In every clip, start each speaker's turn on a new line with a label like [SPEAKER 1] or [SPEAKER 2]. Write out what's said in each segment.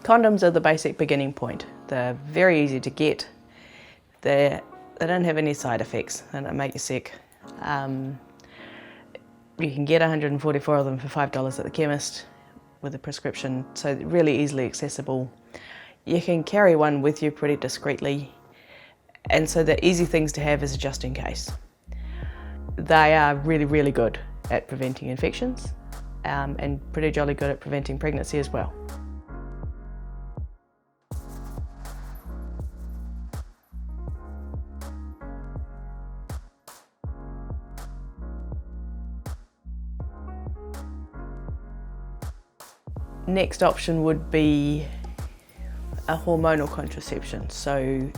[SPEAKER 1] Condoms are the basic beginning point. They're very easy to get. They don't have any side effects. They don't make you sick. You can get 144 of them for $5 at the chemist with a prescription, so really easily accessible. You can carry one with you pretty discreetly, and so the easy things to have is a just in case. They are really, really good at preventing infections and pretty jolly good at preventing pregnancy as well. Next option would be a hormonal contraception. So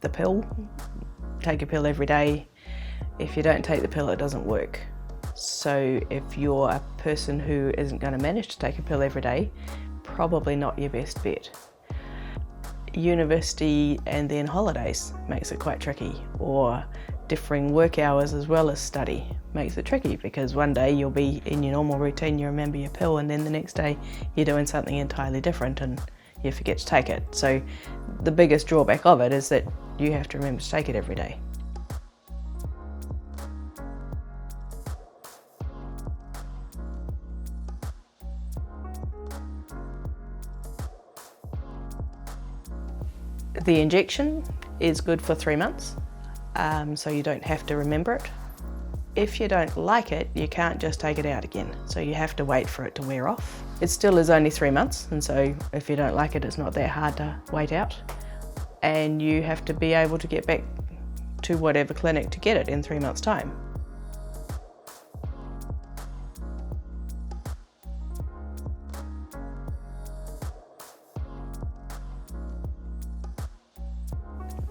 [SPEAKER 1] the pill, take a pill every day. If you don't take the pill, it doesn't work. So if you're a person who isn't going to manage to take a pill every day, probably not your best bet. University and then holidays makes it quite tricky, or differing work hours as well as study makes it tricky, because one day you'll be in your normal routine, you remember your pill, and then the next day you're doing something entirely different and you forget to take it. So the biggest drawback of it is that you have to remember to take it every day. The injection is good for 3 months, so you don't have to remember it. If you don't like it, you can't just take it out again, so you have to wait for it to wear off. It still is only 3 months, and so if you don't like it, it's not that hard to wait out. And you have to be able to get back to whatever clinic to get it in 3 months' time.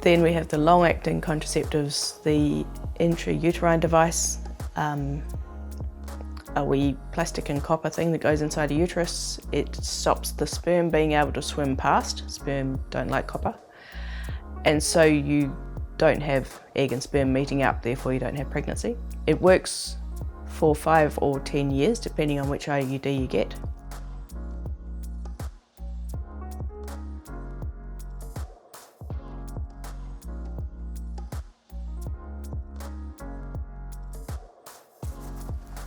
[SPEAKER 1] Then we have the long-acting contraceptives, the intrauterine device, a wee plastic and copper thing that goes inside a uterus. It stops the sperm being able to swim past. Sperm don't like copper. And so you don't have egg and sperm meeting up, therefore you don't have pregnancy. It works for 5 or 10 years, depending on which IUD you get.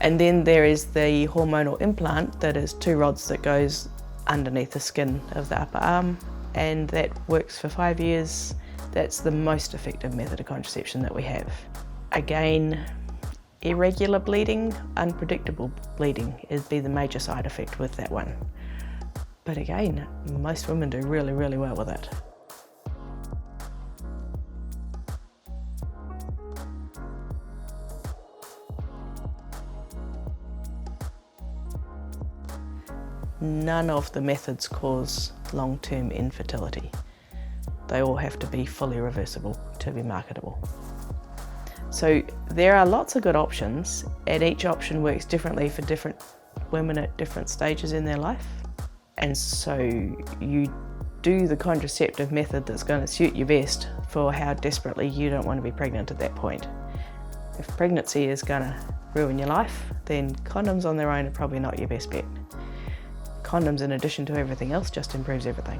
[SPEAKER 1] And then there is the hormonal implant that is 2 rods that goes underneath the skin of the upper arm, and that works for 5 years. That's the most effective method of contraception that we have. Again, irregular bleeding, unpredictable bleeding would be the major side effect with that one. But again, most women do really, really well with it. None of the methods cause long-term infertility. They all have to be fully reversible to be marketable. So there are lots of good options, and each option works differently for different women at different stages in their life. And so you do the contraceptive method that's going to suit you best for how desperately you don't want to be pregnant at that point. If pregnancy is going to ruin your life, then condoms on their own are probably not your best bet. Condoms, in addition to everything else, just improves everything.